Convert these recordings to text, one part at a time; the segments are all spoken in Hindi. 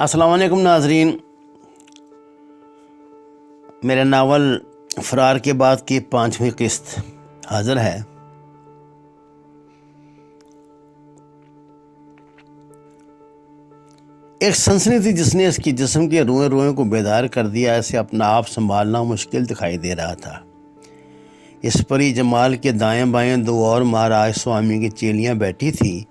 अस्सलाम वालेकुम नाज़रीन। मेरे नावल फ़रार के बाद की 5वीं किस्त हाज़िर है। एक सनसनी थी जिसने इसकी जिस्म के रोए रोए को बेदार कर दिया। इसे अपना आप संभालना मुश्किल दिखाई दे रहा था। इस परी जमाल के दाएं बाएं दो और महाराज स्वामी की चेलियां बैठी थीं,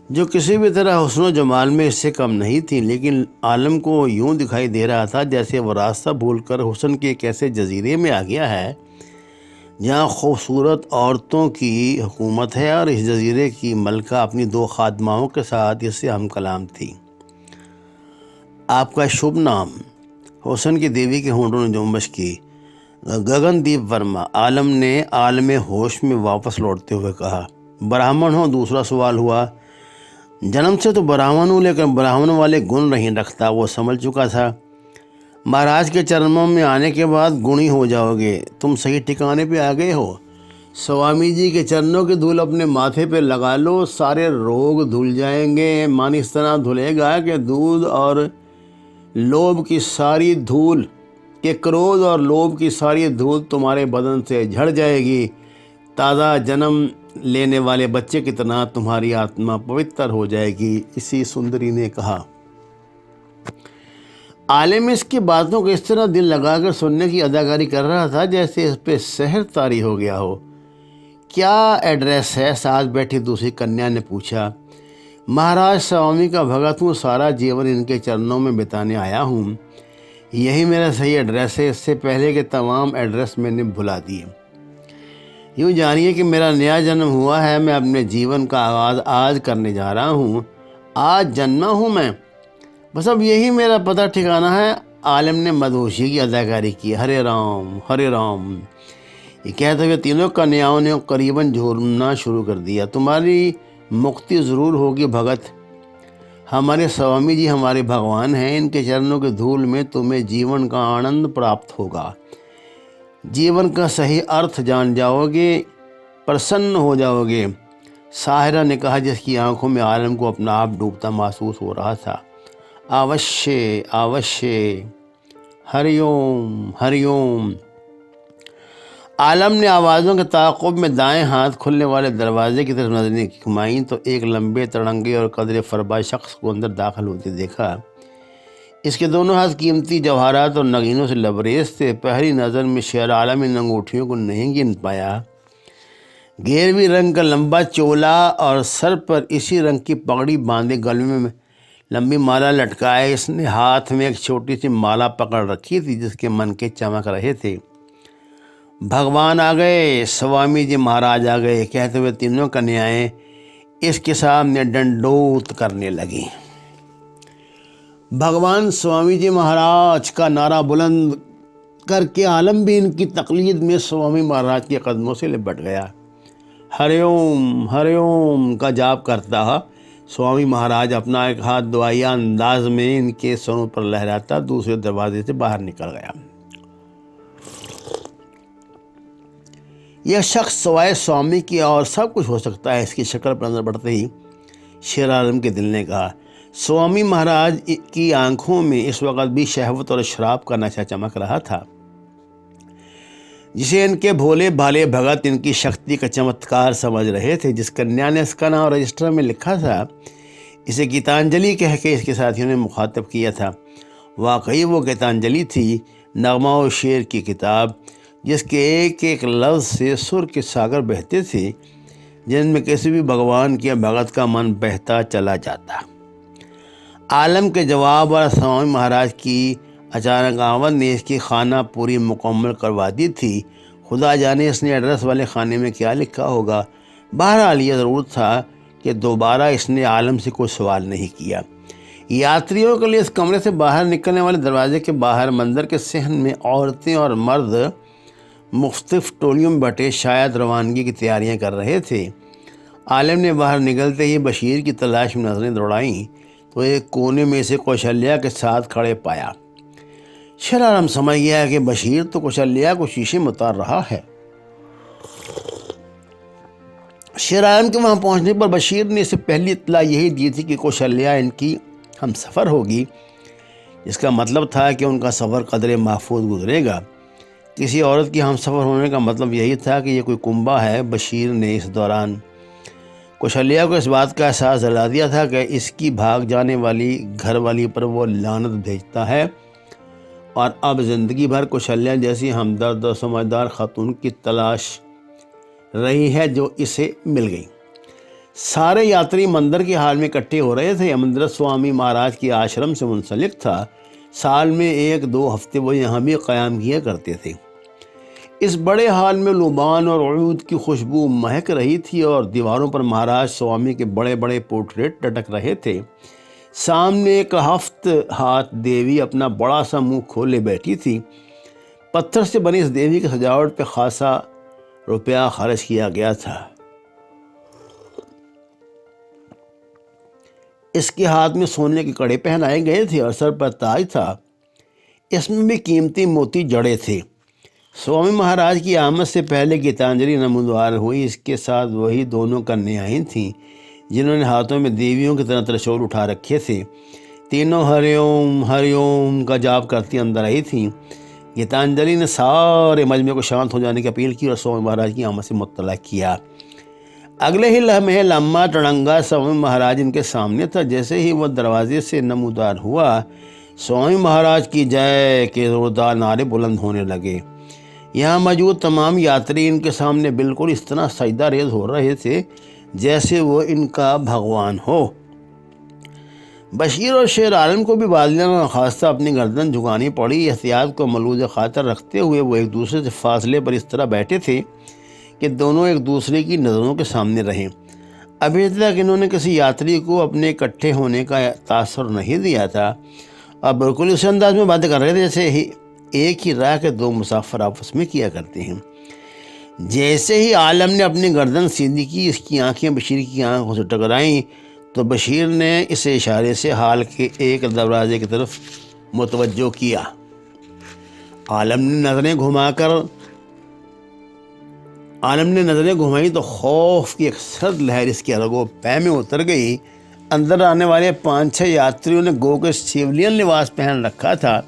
जो किसी भी तरह हुस्न जमाल में इससे कम नहीं थी, लेकिन आलम को यूं दिखाई दे रहा था जैसे वो रास्ता भूलकर हुस्न के एक ऐसे जजीरे में आ गया है जहाँ खूबसूरत औरतों की हुकूमत है और इस जजीरे की मलका अपनी 2 खादमाओं के साथ इससे हम कलाम थी। आपका शुभ नाम? हुस्न की देवी के होंठों ने जुम्बश की। गगनदीप वर्मा, आलम ने आलमे होश में वापस लौटते हुए कहा। ब्राह्मण हो? दूसरा सवाल हुआ। जन्म से तो ब्राह्मण हूँ, लेकिन ब्राह्मण वाले गुण नहीं रखता, वो समझ चुका था। महाराज के चरणों में आने के बाद गुणी हो जाओगे। तुम सही ठिकाने पे आ गए हो। स्वामी जी के चरणों की धूल अपने माथे पे लगा लो, सारे रोग धुल जाएंगे। मन इस तरह धुलेगा कि दूध और लोभ की सारी धूल के क्रोध और लोभ की सारी धूल तुम्हारे बदन से झड़ जाएगी। ताज़ा जन्म लेने वाले बच्चे की तरह तुम्हारी आत्मा पवित्र हो जाएगी। इसी सुंदरी ने कहा। आलिम इसकी बातों को इस तरह दिल लगाकर सुनने की अदाकारी कर रहा था जैसे इस पे सहर तारी हो गया हो। क्या एड्रेस है? साथ बैठी दूसरी कन्या ने पूछा। महाराज स्वामी का भगत हूँ, सारा जीवन इनके चरणों में बिताने आया हूँ। यही मेरा सही एड्रेस है। इससे पहले के तमाम एड्रेस मैंने भुला दिए। यूँ जानिए कि मेरा नया जन्म हुआ है। मैं अपने जीवन का आगाज़ आज करने जा रहा हूँ। आज जन्मा हूँ मैं, बस अब यही मेरा पता ठिकाना है। आलिम ने मदहोशी की अदाकारी की। हरे राम हरे राम, ये कहते हुए तीनों कन्याओं ने करीबन झूमना शुरू कर दिया। तुम्हारी मुक्ति ज़रूर होगी भगत। हमारे स्वामी जी हमारे भगवान हैं। इनके चरणों के धूल में तुम्हें जीवन का आनंद प्राप्त होगा। जीवन का सही अर्थ जान जाओगे, प्रसन्न हो जाओगे। साहिरा ने कहा, जिसकी आंखों में आलम को अपना आप डूबता महसूस हो रहा था। अवश्य अवश्य, हरिओम हरिओम। आलम ने आवाज़ों के ताक़ुब में दाएं हाथ खुलने वाले दरवाजे की तरफ नजरें घुमाईं तो एक लंबे तड़ंगे और कदरे फरबा शख्स को अंदर दाखिल होते देखा। इसके दोनों हाथ कीमती जवाहरात और नगीनों से लबरेज थे। पहली नज़र में शेर आलम इन अंगूठियों को नहीं गिन पाया। गेरवी रंग का लंबा चोला और सर पर इसी रंग की पगड़ी बांधे, गले में लंबी माला लटकाए इसने हाथ में एक छोटी सी माला पकड़ रखी थी जिसके मन के चमक रहे थे। भगवान आ गए, स्वामी जी महाराज आ गए, कहते हुए तीनों कन्याएं इसके सामने दंडोत करने लगी। भगवान स्वामी जी महाराज का नारा बुलंद करके आलम भी इनकी तकलीद में स्वामी महाराज के कदमों से लिपट गया। हरिओम हरिओम का जाप करता स्वामी महाराज अपना एक हाथ दुआया अंदाज में इनके सरों पर लहराता दूसरे दरवाजे से बाहर निकल गया। यह शख्स सवाए स्वामी की और सब कुछ हो सकता है, इसकी शक्ल पर नजर पड़ते ही शेर आलम के दिल ने कहा। स्वामी महाराज की आंखों में इस वक्त भी शहवत और शराब का नशा चमक रहा था, जिसे इनके भोले भाले भगत इनकी शक्ति का चमत्कार समझ रहे थे। जिस कन्या ने इसका नाम रजिस्टर में लिखा था, इसे गीतांजलि कह के इसके साथियों ने मुखातब किया था। वाकई वो गीतांजलि थी, नगमा और शेर की किताब, जिसके एक एक लफ्ज़ से सुर के सागर बहते थे, जिनमें किसी भी भगवान के भगत का मन बहता चला जाता। आलम के जवाब और स्वामी महाराज की अचानक आमद ने इसकी खाना पूरी मुकम्मल करवा दी थी। खुदा जाने इसने एड्रेस वाले खाने में क्या लिखा होगा। बहरहाल यह ज़रूर था कि दोबारा इसने आलम से कोई सवाल नहीं किया। यात्रियों के लिए इस कमरे से बाहर निकलने वाले दरवाजे के बाहर मंदिर के सहन में औरतें और मर्द मुख्तलिफ टोलियों में बटे शायद रवानगी की तैयारियां कर रहे थे। आलम ने बाहर निकलते ही बशीर की तलाश में नजरें दौड़ाईं तो एक कोने में से कौशल्या के साथ खड़े पाया। शेर आलम समझ गया कि बशीर तो कौशल्या को शीशे में उतार रहा है। शेर आलम के वहाँ पहुँचने पर बशीर ने इसे पहली इत्तला यही दी थी कि कौशल्या इनकी हम सफ़र होगी। इसका मतलब था कि उनका सफ़र कदरे महफूज गुजरेगा। किसी औरत की हम सफ़र होने का मतलब यही था कि ये कोई कुंबा है। बशीर ने इस दौरान कौशल्या को इस बात का एहसास दिला दिया था कि इसकी भाग जाने वाली घरवाली पर वो लानत भेजता है, और अब ज़िंदगी भर कौशल्या जैसी हमदर्द और समझदार खातून की तलाश रही है जो इसे मिल गई। सारे यात्री मंदिर के हाल में इकट्ठे हो रहे थे। मंदिर स्वामी महाराज के आश्रम से मुंसलिक था। साल में 1-2 हफ्ते वो यहाँ भी क़याम किया करते थे। इस बड़े हाल में लुबान और उऊद की खुशबू महक रही थी और दीवारों पर महाराज स्वामी के बड़े बड़े पोर्ट्रेट लटक रहे थे। सामने एक हफ्त हाथ देवी अपना बड़ा सा मुंह खोले बैठी थी। पत्थर से बनी इस देवी की सजावट पे खासा रुपया खर्च किया गया था। इसके हाथ में सोने के कड़े पहनाए गए थे और सर पर ताज था। इसमें भी कीमती मोती जड़े थे। स्वामी महाराज की आमद से पहले गीतांजलि नमूदार हुई। इसके साथ वही दोनों कन्याएं थीं जिन्होंने हाथों में देवियों की तरह त्रिशूल उठा रखे थे। तीनों हरिओम हरिओम का जाप करती अंदर आई थीं। गीतांजलि ने सारे मजमे को शांत हो जाने की अपील की और स्वामी महाराज की आमद से मुत्तला किया। अगले ही लम्हे लम्मा टड़ंगा स्वामी महाराज इनके सामने था। जैसे ही वह दरवाजे से नमूदार हुआ, स्वामी महाराज की जय के जोरदार नारे बुलंद होने लगे। यहाँ मौजूद तमाम यात्री इनके सामने बिल्कुल इस तरह सजदा रेज हो रहे थे जैसे वो इनका भगवान हो। बशीर और शेर आलम को भी बादलियाँ खास्ता अपनी गर्दन झुकानी पड़ी। एहतियात को मलूज़ खातर रखते हुए वो एक दूसरे से फासले पर इस तरह बैठे थे कि दोनों एक दूसरे की नज़रों के सामने रहें। अभी तक इन्होंने किसी यात्री को अपने इकट्ठे होने का तासुर नहीं दिया था। अब बिल्कुल उसी अंदाज में बातें कर रहे थे जैसे ही एक ही राह के 2 मुसाफिर आपस में किया करते हैं। जैसे ही आलम ने अपनी गर्दन सीधी की, इसकी आंखें बशीर की आंखों से टकराईं तो बशीर ने इसे इशारे से हाल के एक दरवाजे की तरफ मुतवज्जो किया। आलम ने नज़रें घुमाई तो खौफ की एक सर्द लहर इसके रगों पैर में उतर गई। अंदर आने वाले 5-6 यात्रियों ने गो के सिविलियन लिबास पहन रखा था,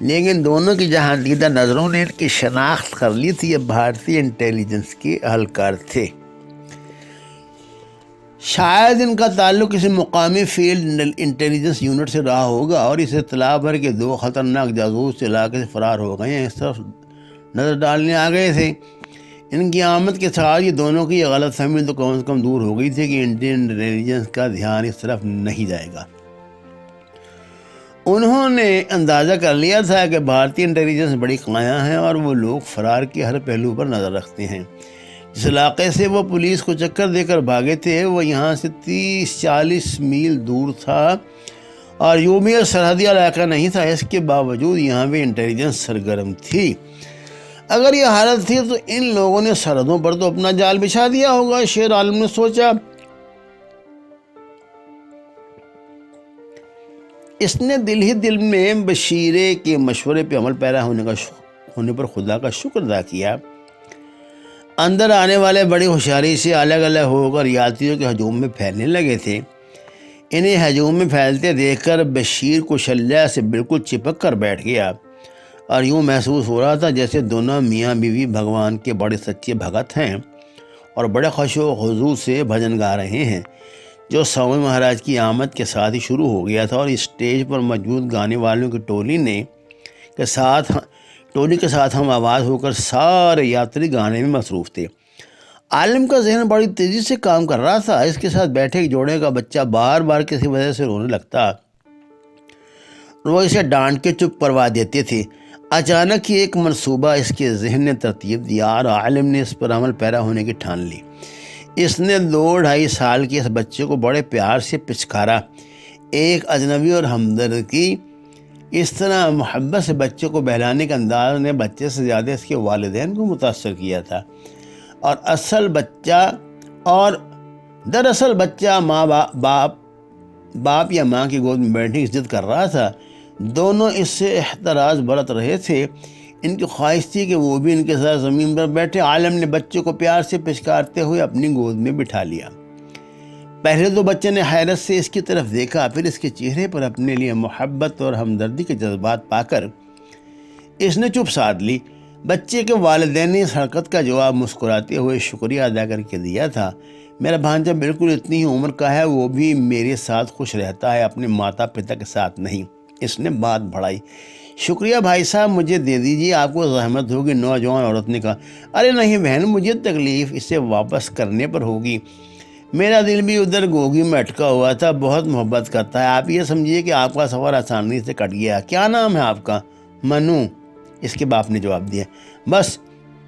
लेकिन दोनों की जहां दीदा नज़रों ने इनकी शनाख्त कर ली थी। ये भारतीय इंटेलिजेंस के अहलकार थे। शायद इनका ताल्लुक़ किसी मुकामी फील्ड इंटेलिजेंस यूनिट से रहा होगा और इस इत्तला भर के 2 ख़तरनाक जासूस इलाके से फ़रार हो गए हैं, इस तरफ नज़र डालने आ गए थे। इनकी आमद के साथ ये दोनों की गलत फहमी तो कम से कम दूर हो गई थी कि इंडियन इंटेलिजेंस का ध्यान इस तरफ नहीं जाएगा। उन्होंने अंदाज़ा कर लिया था कि भारतीय इंटेलिजेंस बड़ी काया है और वो लोग फ़रार के हर पहलू पर नज़र रखते हैं। जिस इलाके से वो पुलिस को चक्कर देकर भागे थे वो यहाँ से 30-40 मील दूर था और यूं भी सरहदी इलाका नहीं था। इसके बावजूद यहाँ भी इंटेलिजेंस सरगर्म थी। अगर ये हालत थी तो इन लोगों ने सरहदों पर तो अपना जाल बिछा दिया होगा, शेर आलम ने सोचा। इसने दिल ही दिल में बशीरे के मशवरे पे अमल पैरा होने पर खुदा का शुक्र अदा किया। अंदर आने वाले बड़ी होशियारी से अलग अलग होकर यात्रियों के हजूम में फैलने लगे थे। इन्हें हजूम में फैलते देखकर बशीर कौशल्या से बिल्कुल चिपक कर बैठ गया और यूँ महसूस हो रहा था जैसे दोनों मियाँ बीवी भगवान के बड़े सच्चे भगत हैं और बड़े खुशो खुजू से भजन गा रहे हैं, जो स्वामी महाराज की आमद के साथ ही शुरू हो गया था। और इस स्टेज पर मौजूद गाने वालों की टोली के साथ हम आवाज़ होकर सारे यात्री गाने में मसरूफ़ थे। आलिम का जहन बड़ी तेज़ी से काम कर रहा था। इसके साथ बैठे एक जोड़े का बच्चा बार बार किसी वजह से रोने लगता, वो इसे डांट के चुप करवा देते थे। अचानक ही एक मंसूबा इसके जहन ने तरतीब दिया और आलिम ने इस पर अमल पैरा होने की ठान ली। इसने 2-2.5 साल के इस बच्चे को बड़े प्यार से पिचकारा। एक अजनबी और हमदर्द की इस तरह मोहब्बत से बच्चे को बहलाने के अंदाज ने बच्चे से ज़्यादा इसके वालिदैन को मुतासर किया था। और दरअसल बच्चा बाप या माँ की गोद में बैठने की जिद कर रहा था। दोनों इससे एहतराज बरत रहे थे। इनकी ख्वाहिश थी कि वो भी इनके साथ ज़मीन पर बैठे। आलम ने बच्चे को प्यार से पिचकारते हुए अपनी गोद में बिठा लिया। पहले तो बच्चे ने हैरत से इसकी तरफ देखा, फिर इसके चेहरे पर अपने लिए मोहब्बत और हमदर्दी के जज्बात पाकर इसने चुप साध ली। बच्चे के वालिदैन ने इस हरकत का जवाब मुस्कुराते हुए शुक्रिया अदा करके दिया था। मेरा भांजा बिल्कुल इतनी ही उम्र का है, वो भी मेरे साथ खुश रहता है, अपने माता पिता के साथ नहीं। इसने बात बढ़ाई। शुक्रिया भाई साहब, मुझे दे दीजिए, आपको जहमत होगी। नौजवान औरत ने कहा, अरे नहीं बहन, मुझे तकलीफ़ इसे वापस करने पर होगी। मेरा दिल भी उधर गोगी में अटका हुआ था, बहुत मोहब्बत करता है। आप ये समझिए कि आपका सफ़र आसानी से कट गया। क्या नाम है आपका? मन्नू, इसके बाप ने जवाब दिया। बस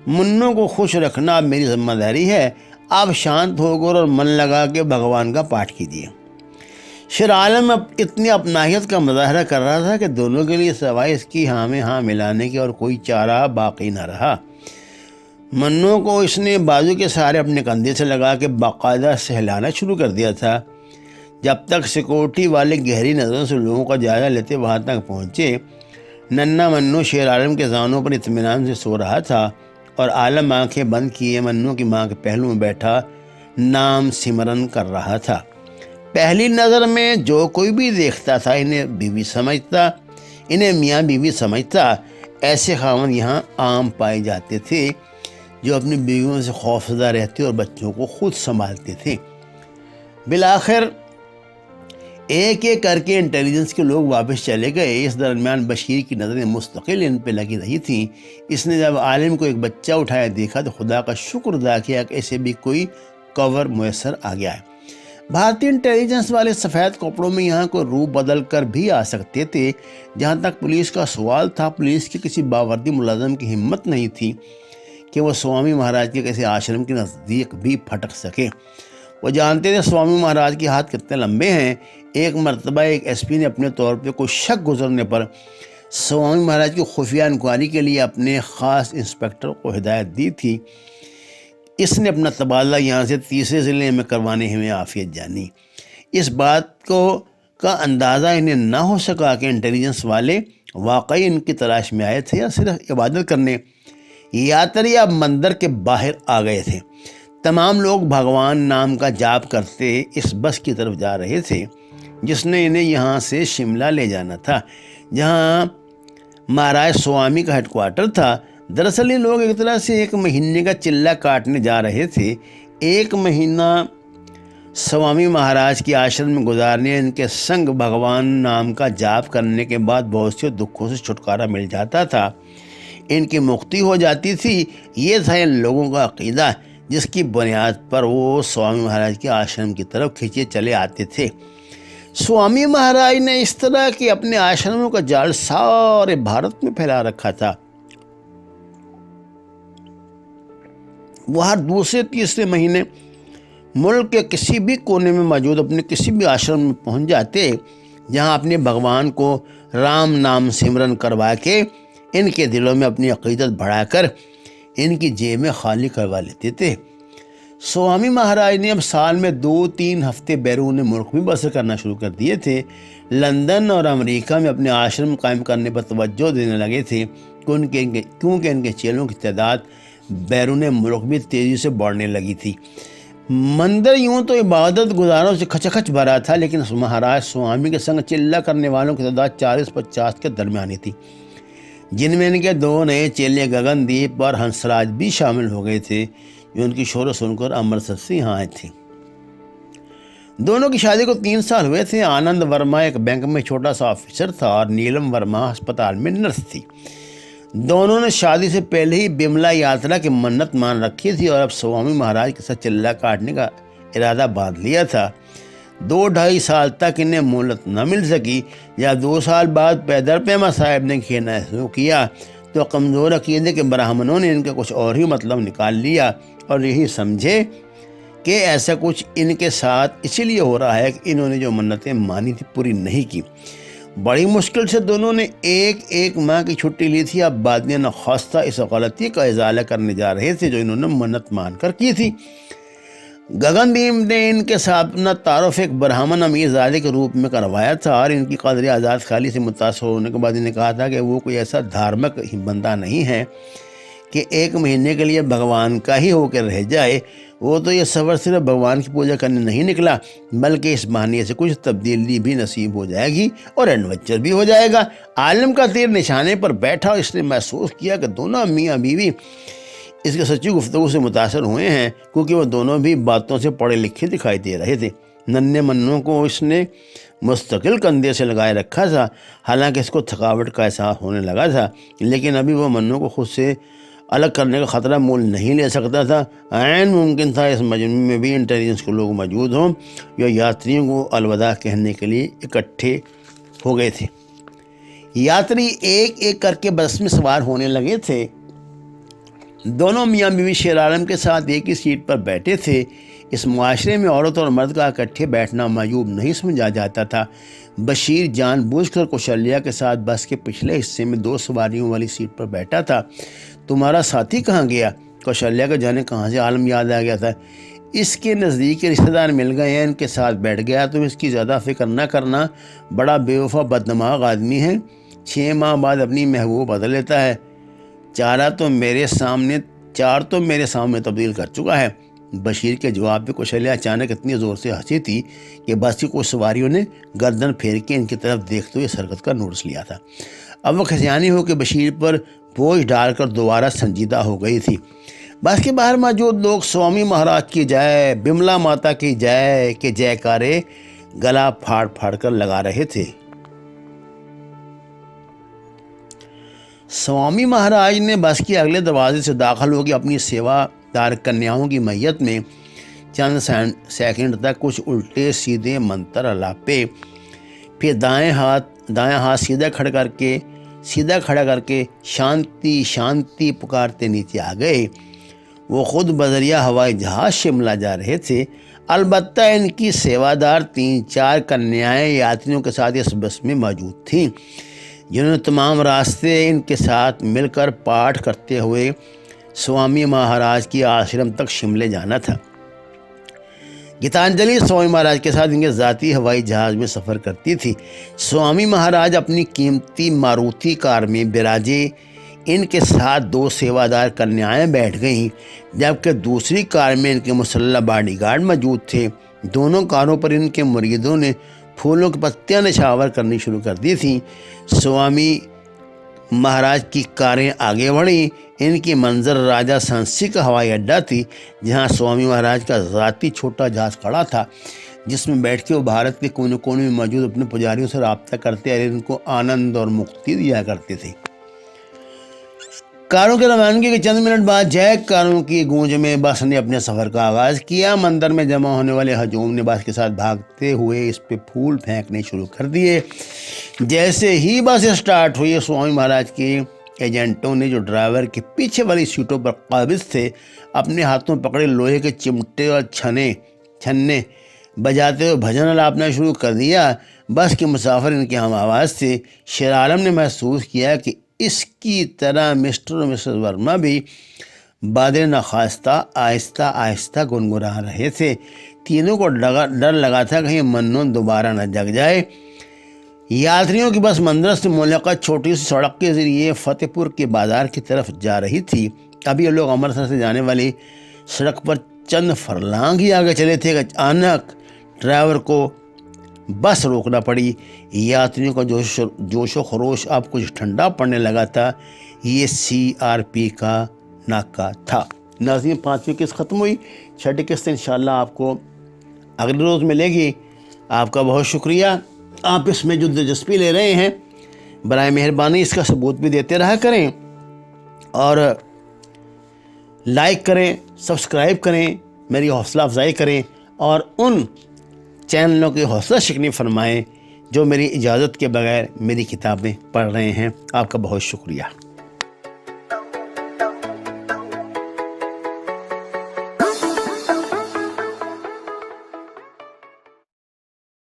मुन्नू को खुश रखना अब मेरी जिम्मेदारी है। आप शांत होकर और मन लगा के भगवान का पाठ कीजिए। शेर आलम अब इतनी अपनाहियत का मुजाहरा कर रहा था कि दोनों के लिए सवाए इसकी हाँ में हाँ मिलाने की और कोई चारा बाकी न रहा। मन्नू को इसने बाजू के सहारे अपने कंधे से लगा के बाकायदा सहलाना शुरू कर दिया था। जब तक सिक्योरिटी वाले गहरी नज़रों से लोगों का जायज़ा लेते वहाँ तक पहुँचे, नन्ना मन्नू शेर आलम के ज़ानों पर इत्मीनान से सो रहा था और आलम आंखें बंद किए मन्नू की माँ के पहलू में बैठा नाम सिमरन कर रहा था। पहली नज़र में जो कोई भी देखता था इन्हें बीवी समझता, इन्हें मियाँ बीवी समझता। ऐसे खावन यहाँ आम पाए जाते थे जो अपनी बीवियों से खौफजदा रहते और बच्चों को खुद संभालते थे। बिलाखिर एक एक करके इंटेलिजेंस के लोग वापस चले गए। इस दरमियान बशीर की नज़रें मुस्तकिल इन पे लगी रही थीं। इसने जब आलिम को एक बच्चा उठाया देखा तो खुदा का शुक्र अदा किया कि इसे भी कोई कवर मुयसर आ गया है। भारतीय इंटेलिजेंस वाले सफ़ेद कपड़ों में यहाँ को रूप बदल कर भी आ सकते थे। जहाँ तक पुलिस का सवाल था, पुलिस के किसी बावर्दी मुलाजम की हिम्मत नहीं थी कि वह स्वामी महाराज के किसी आश्रम के नज़दीक भी फटक सके। वो जानते थे स्वामी महाराज के हाथ कितने लंबे हैं। एक मरतबा एक एसपी ने अपने तौर पे कोई शक गुजरने पर स्वामी महाराज की खुफिया इंक्वायरी के लिए अपने ख़ास इंस्पेक्टर को हिदायत दी थी। इसने अपना तबादला यहाँ से तीसरे ज़िले में करवाने में आफियत जानी। इस बात को का अंदाज़ा इन्हें ना हो सका कि इंटेलिजेंस वाले वाकई इनकी तलाश में आए थे या सिर्फ इबादत करने। यात्री अब मंदिर के बाहर आ गए थे। तमाम लोग भगवान नाम का जाप करते इस बस की तरफ जा रहे थे जिसने इन्हें यहाँ से शिमला ले जाना था, जहाँ महाराज स्वामी का हेडक्वार्टर था। दरअसल ये लोग एक तरह से 1 महीने का चिल्ला काटने जा रहे थे। 1 महीना स्वामी महाराज के आश्रम में गुजारने, इनके संग भगवान नाम का जाप करने के बाद बहुत से दुखों से छुटकारा मिल जाता था, इनकी मुक्ति हो जाती थी। ये था इन लोगों का अकीदा, जिसकी बुनियाद पर वो स्वामी महाराज के आश्रम की तरफ खींचे चले आते थे। स्वामी महाराज ने इस तरह के अपने आश्रमों का जाल सारे भारत में फैला रखा था। वह हर दूसरे तीसरे महीने मुल्क के किसी भी कोने में मौजूद अपने किसी भी आश्रम में पहुंच जाते, जहां अपने भगवान को राम नाम सिमरन करवा के इनके दिलों में अपनी अकीदत बढ़ाकर इनकी जेब में खाली करवा लेते थे। स्वामी महाराज ने अब साल में 2-3 हफ्ते बैरून मुल्क में बसर करना शुरू कर दिए थे। लंदन और अमेरिका में अपने आश्रम कायम करने पर तवज्जो देने लगे थे क्योंकि इनके चेलों की तादाद बैरून मुल्क भी तेज़ी से बढ़ने लगी थी। मंदिर यूँ तो इबादत गुजारों से खचखच भरा था, लेकिन महाराज स्वामी के संग चिल्ला करने वालों की तादाद 40-50 के दरमियानी थी, जिनमें इनके 2 नए चेले गगनदीप और हंसराज भी शामिल हो गए थे, जो उनकी शोर सुनकर अमृतसर से यहाँ आए थे। दोनों की शादी को 3 साल हुए थे। आनंद वर्मा एक बैंक में छोटा सा ऑफिसर था और नीलम वर्मा अस्पताल में नर्स थी। दोनों ने शादी से पहले ही बिमला यात्रा की मन्नत मान रखी थी और अब स्वामी महाराज के साथ चिल्ला काटने का इरादा बांध लिया था। 2-2.5 साल तक इन्हें मोहलत न मिल सकी। जब 2 साल बाद पैदर पैमा साहब ने खेना शुरू किया तो कमज़ोर अकीदे के ब्राह्मणों ने इनका कुछ और ही मतलब निकाल लिया और यही समझे कि ऐसा कुछ इनके साथ इसीलिए हो रहा है कि इन्होंने जो मन्नतें मानी थी पूरी नहीं की। बड़ी मुश्किल से दोनों ने एक माह की छुट्टी ली थी। अब बाद में नख्वास्ता इस गलती का इजाला करने जा रहे थे जो इन्होंने मन्नत मानकर की थी। गगनदीप ने इनके साथ अपना तारुफ एक ब्राह्मण अमीरजादे के रूप में करवाया था और इनकी कदर आज़ाद खाली से मुतासर होने के बाद इन्हें कहा था कि वो कोई ऐसा धार्मिक बंदा नहीं है कि 1 महीने के लिए भगवान का ही होकर रह जाए। वो तो ये सफ़र सिर्फ भगवान की पूजा करने नहीं निकला, बल्कि इस बहाने से कुछ तब्दीली भी नसीब हो जाएगी और एडवेंचर भी हो जाएगा। आलम का तीर निशाने पर बैठा, इसने महसूस किया कि दोनों मियाँ बीवी इसके सच्ची गुफ्तगू से मुतासर हुए हैं, क्योंकि वो दोनों भी बातों से पढ़े लिखे दिखाई दे रहे थे। नन्हे मन्नों को इसने मुस्तकिल कंधे से लगाए रखा था। हालांकि इसको थकावट का एहसास होने लगा था, लेकिन अभी वो मन्नों को खुद से अलग करने का ख़तरा मोल नहीं ले सकता था। ऐन मुमकिन था इस मजमू में भी इंटेलिजेंस के लोग मौजूद हों जो यात्रियों को अलविदा कहने के लिए इकट्ठे हो गए थे। यात्री एक एक करके बस में सवार होने लगे थे। दोनों मियाँ बीवी शेर आलम के साथ एक ही सीट पर बैठे थे। इस मुआशरे में औरत और मर्द का इकट्ठे बैठना मायूब नहीं समझा जाता था। बशीर जानबूझकर कौशल्या के साथ बस के पिछले हिस्से में 2 सवारियों वाली सीट पर बैठा था। तुम्हारा साथी कहाँ गया? कौशल्या का जाने कहाँ से आलम याद आ गया था। इसके नज़दीक रिश्तेदार मिल गए हैं, इनके साथ बैठ गया। तुम इसकी ज़्यादा फिक्र न करना, बड़ा बेवफा बददिमाग आदमी है। 6 माह बाद अपनी महबूब बदल लेता है। 4 तो मेरे सामने तब्दील कर चुका है। बशीर के जवाब पे कौशल्या अचानक इतनी ज़ोर से हंसी थी कि बस की कुछ सवारियों ने गर्दन फेर के इनकी तरफ देखते हुए इस हरकत का नोटिस लिया था। अब वह खसियानी होकर बशीर पर बोझ डालकर दोबारा संजीदा हो गई थी। बस के बाहर मौजूद लोग स्वामी महाराज की जय, बिमला माता की जय के जयकारे गला फाड़ फाड़ कर लगा रहे थे। स्वामी महाराज ने बस के अगले दरवाजे से दाखिल होकर अपनी सेवादार कन्याओं की मैयत में चंद सेकंड तक कुछ उल्टे सीधे मंत्र अलापे, फिर दाएं हाथ सीधा खड़ा करके शांति शांति पुकारते नीचे आ गए। वो खुद बजरिया हवाई जहाज शिमला जा रहे थे। अलबत्ता इनकी सेवादार 3-4 कन्याएं यात्रियों के साथ इस बस में मौजूद थीं, जिन्होंने तमाम रास्ते इनके साथ मिलकर पाठ करते हुए स्वामी महाराज की आश्रम तक शिमले जाना था। गीतांजलि स्वामी महाराज के साथ इनके ज़ाती हवाई जहाज़ में सफ़र करती थी। स्वामी महाराज अपनी कीमती मारुति कार में बिराजे, इनके साथ 2 सेवादार कन्याएं बैठ गईं, जबकि दूसरी कार में इनके मुसल्लह बॉडीगार्ड मौजूद थे। दोनों कारों पर इनके मुरीदों ने फूलों की पत्तियां निछावर करनी शुरू कर दी थी। स्वामी महाराज की कारें आगे बढ़ी। इनकी मंजर राजा सांसी का हवाई अड्डा थी, जहां स्वामी महाराज का ज़ाती छोटा जहाज़ खड़ा था, जिसमें बैठ के वो भारत के कोने कोने में मौजूद अपने पुजारियों से रब्ता करते और इनको आनंद और मुक्ति दिया करते थे। कारों के रवानगी के चंद मिनट बाद जयकारों की गूंज में बस ने अपने सफ़र का आगाज़ किया। मंदिर में जमा होने वाले हजूम ने बस के साथ भागते हुए इस पे फूल फेंकने शुरू कर दिए। जैसे ही बस स्टार्ट हुई, स्वामी महाराज के एजेंटों ने, जो ड्राइवर के पीछे वाली सीटों पर काबिज थे, अपने हाथों में पकड़े लोहे के चिमटे और छन्ने बजाते हुए भजन अलापना शुरू कर दिया। बस के मुसाफिर इनके हम आवाज़ थे। शेर आलम ने महसूस किया कि इसकी तरह मिस्टर और मिसेस वर्मा भी बादे नखास्ता आहिस्ता आहिस्ता गुनगुना रहे थे। तीनों को डर लगा था कहीं मन्नू दोबारा न जग जाए। यात्रियों की बस मंदिर से मुलाकात छोटी सी सड़क के ज़रिए फतेहपुर के बाज़ार की तरफ जा रही थी। अभी ये लोग अमृतसर से जाने वाली सड़क पर चंद फरलांग ही आगे चले थे कि अचानक ड्राइवर को बस रोकना पड़ी। यात्रियों का जोशो खरोश अब कुछ ठंडा पड़ने लगा था। ये CRP का नाका था। नाज़रीन, 5वीं किस्त ख़त्म हुई। 6ठी किस्त इंशाल्लाह आपको अगले रोज़ मिलेगी। आपका बहुत शुक्रिया। आप इसमें जो दिलचस्पी ले रहे हैं, बराए मेहरबानी इसका सबूत भी देते रहा करें और लाइक करें, सब्सक्राइब करें, मेरी हौसला अफजाई करें और उन चैनलों की हौसला शिकनी फरमाएं जो मेरी इजाज़त के बगैर मेरी किताबें पढ़ रहे हैं। आपका बहुत शुक्रिया।